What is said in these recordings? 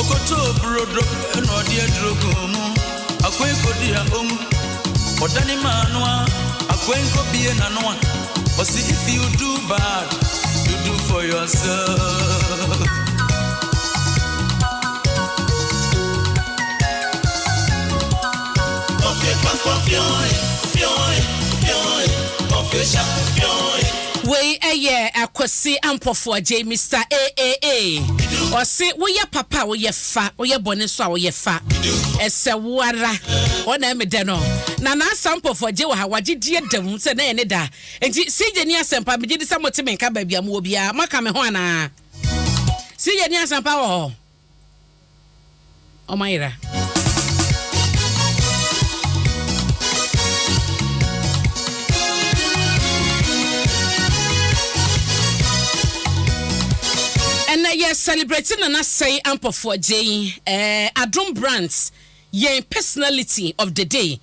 Okoto brodo no dia drogomu akwenko dia odani manwa akwenko bie na noa. Osi if you do bad you do for yourself. We Akwasi Ampofo Adjei Mr. AAA. Osei we ye papa we ye fa we ye bone so we ye fa. Ese wara ona me de no. Na Ampofo Adjei wa waje die dem se na ye ne da. Enti sije ni asempa me di samote me nka ba bia mo bia maka me ho ana. Sije ni asempa wo. O mayira. And yes, celebrating and say Ampofo Adjei, Adom brands, ye personality of the day.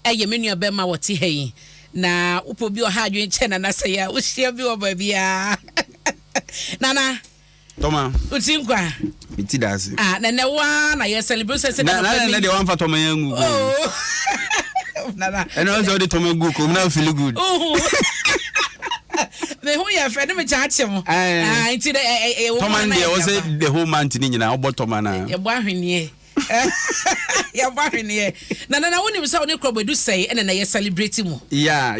Ye menu abema wati hey. Na upo bio haju in chena na say ya ushia bio baby ya. Nana. Toma. Utinkwa. Mitidasi. Na wa na ye celebrate say na de wan fa Toma yangu. Oh. Nana. And also the Toma go come now feel good. Me who ya friend me chache mo. Inti Toma dey was the whole man tin nyina obo Toma na. Ya bwa hwenie. Ya bwa hwenie. Na woni me say oni krobedu say na ye celebrate mo. Yeah.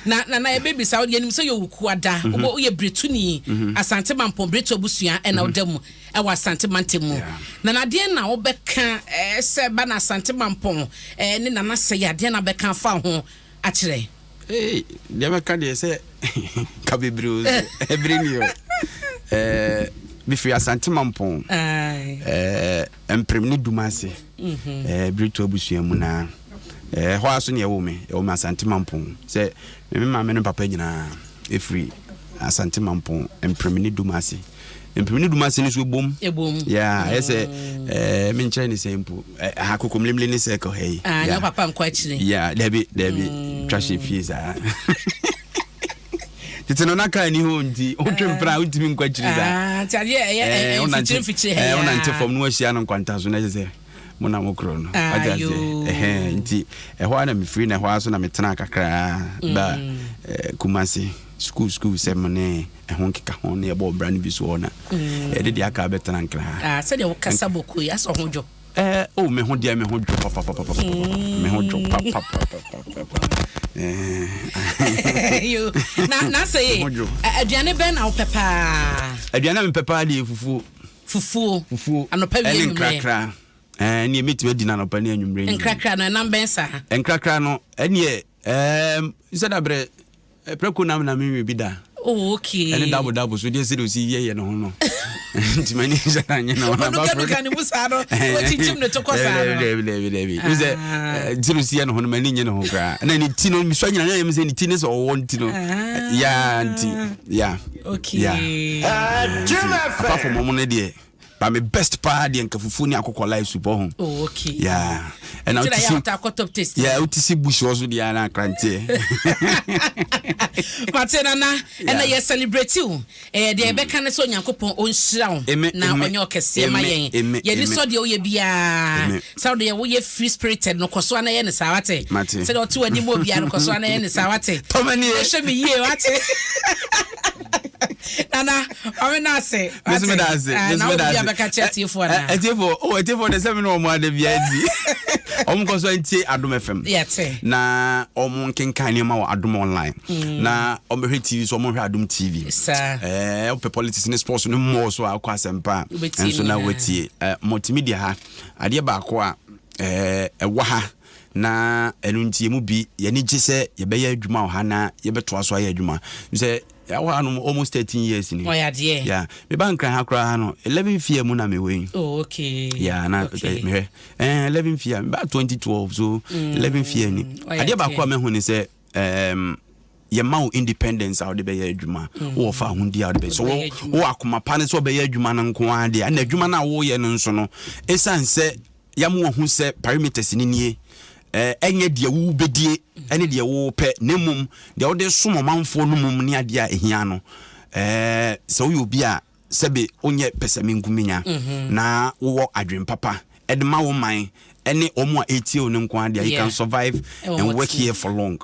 Na e baby say oni say yo Wukuda. Obo ye Bretuni Asante Mampong Bretuo busua na odam e wa Asante Mantem. Na de na wo beka se ba na Asante Mampong ne na say ya de na beka fa ho a kire. Hey, never can you say Cabibru every year. Before Asante Mampong, and Premier Dumasi, Bretuo Busiamuna, Hoason Yawome, or Asante Mampong. Say, my men and Papagina, if free Asante Mampong and Premier Dumasi. And Premier Dumasi is boom. Yeah, I say, men Chinese simple. I could come limit in circle. Hey, no, Papa, I'm quite chilly. Yeah, Debbie, trashy fees. It's an anaka ni hundi. Open proud to me quite chilly. Tell ye, until from Noisian Quantas when I say Monamocron. I just a while I'm free and a while, so I'm a Tanaka but Kumasi. School semane honki ka hon ne abo brand bi so ona de dia ka betan ankra said you kasabo ku ya so hojo oh me ho dia me ho papa me ho papa you na say aduane ben na papa aduane me papa de fufu anopa wi nkrakra ne metima di na anopa ne anwumre nkrakra no na ben sa nkrakra no ene isadabre Bretuo na me bi da. Oh, okay. And double so dey say do see ye no ho no. Nti mani jana nye na na ba. No kan ni musa no. O tichim no to kosa no. Lebi. We say zero see no ho no mani nye no ho kra. Na ni ti no mi so nyina na yem say ni ti ne so wo nti no. Yeah, nti. Yeah. Okay. Yeah. Apart from momo ne dey. But my best part the nkafufu ni akoko live super home. Oh, okay. Yeah. And now top taste. Yeah, utisi bush also the ana krante. Matena na and you celebrate you. The beka ne so nyankopon onhyira na onye okese ma yen. Ye ni so de o ye bia. So de wo ye free spirited no koso na ye ne sawate. So de o tu ani mo bia no koso na ye ne sawate. Tomani e hwe me ye wate. Nana, I na say. This me da say. Etiefo the 7 or more the VID. Omko so ntie Adom FM. Na omo kenkan ni ma wo Adom online. Na omo hwe TV so omo hwe Adom TV. Sir. Ope politics and sports no more so akwa sempa. Enso na wetie multimedia ha. Ade ba ko a ewa ha. Na enu ntie mu bi ye ni gise ye be ya adwuma ha na ye beto aso ya adwuma. Say I want almost 13 years in it. Yeah. Me bank ha kra no 11 fear mu na me we. Oh, okay. Yeah, na me 11 fear about 2012 so 11 fear ni. Ade ba kwa me hu ni say ye ma independence out de be adwuma. Wo fa hundi out be so wo akoma pa ne so be adwuma na nko ade. Na adwuma na wo ye no nso no esan se ya mo hu se parameters ni nie. Enye de wu bedie ene de wo pe nemum de wo de somo manfo no mum ne ade a ehia no so you bi a sebe onye pesaminguminya na wo adwen papa edema wo man ene omo a etio ne nko ade you can survive and work here for long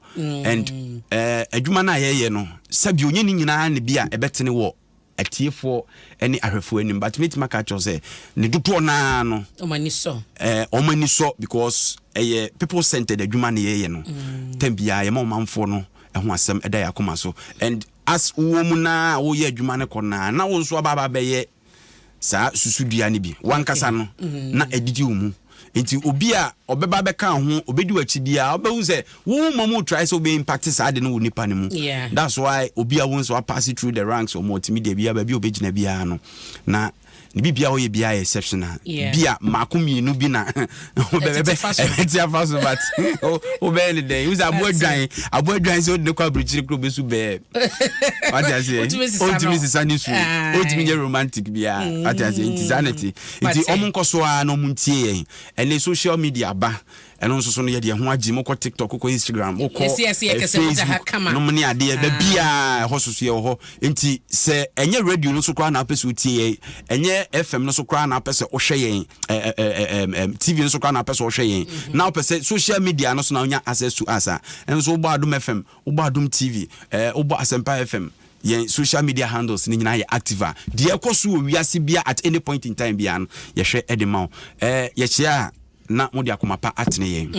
and adwuma na ye no sebe onye ni nyina ne bia ebetene wo atiefo ene ahwefo anim but me tima ka cho say ne dodo na no omani so because people centered adwuma na ye no tambia ye manfo no eho asem eda yakoma so and as woman na wo ye adwuma ne kona na wo nso aba ba ye sa susudua ne bi wankasa no na edidi umu enti obi a obeba beka ho obedi wachi bia obehu se wo mamu try so be impact sa de no wo nipa ne mu that's why obi a won so pass through the ranks or multimedia bia ba bi obegina bia no na ni bibia wo ye bia exceptional bia makomi no bi na obebe enti afa so but obele dey use aboadwan so de kwa bridge kro be su be what I say ultimate sani su ultimate romantic bia what I say enti sanity enti omunkoso a no muntie yen ene social media ba eno nso so no ye de ho agi mo ko TikTok ko Instagram ko Facebook no mni ade ba bia ho soso ye ho enti se enye radio no so kwa na apese utie enye FM no so kwa na apese ohwe yen TV no so kwa na apese ohwe yen na apese social media no so na onya access to us enso Ubo Adom FM Ubo Adom TV Ubo Asempa FM yen social media handles ni nyina ye active de ekoso wiase bia at any point in time bia no ye hwe edema ye chia na modi akomapa atene yen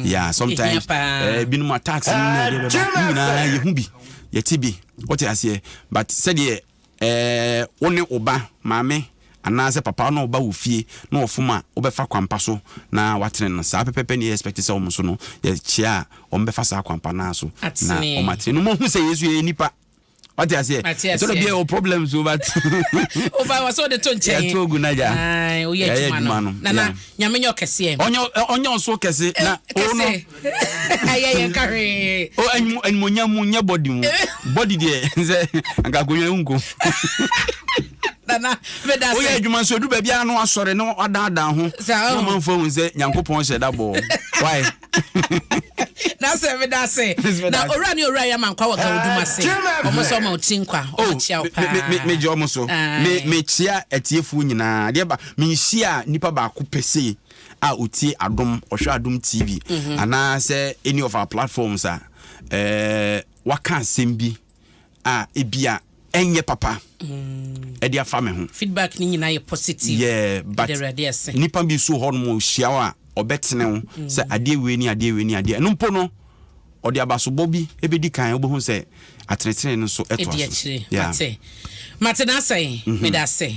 yeah sometimes binum attacks na ye hu bi ye tibi what you say but said ye one oba maame anase papa no oba wo fie na ofuma obefa kwampa so na watene no sa pepepe ni expect say omo so no ye chia ombefa sa kwampa na so na omatene no mo hu say Yesu ye nipa what you say so be problems over over was all the tonche ya to gunaja o ye juma no na nyame nyo kese onyo so kese na ono aye kare o enmonyamu nya body de nze anga gonwa unko na beda se o ye juma so du ba bia no asore no adan ho no manfo nze nyankopon sheda bo why na se beda se na ora ya mankwa waka oduma se omo so ma otinkwa o chia opa me je omo so me chia atiefu nyina de ba me hia nipa ba ko pese a otie Adom ohwe Adom TV ana se any of our platforms waka sembi a ebia enye papa edia fame ho feedback ni nyina ye positive yeah but nipa bi so ho no hia wa obetene ho se ade we ni no mpo no odi abaso bi ebedi kan obo se atretene no so eto aso yeah mate na say me da say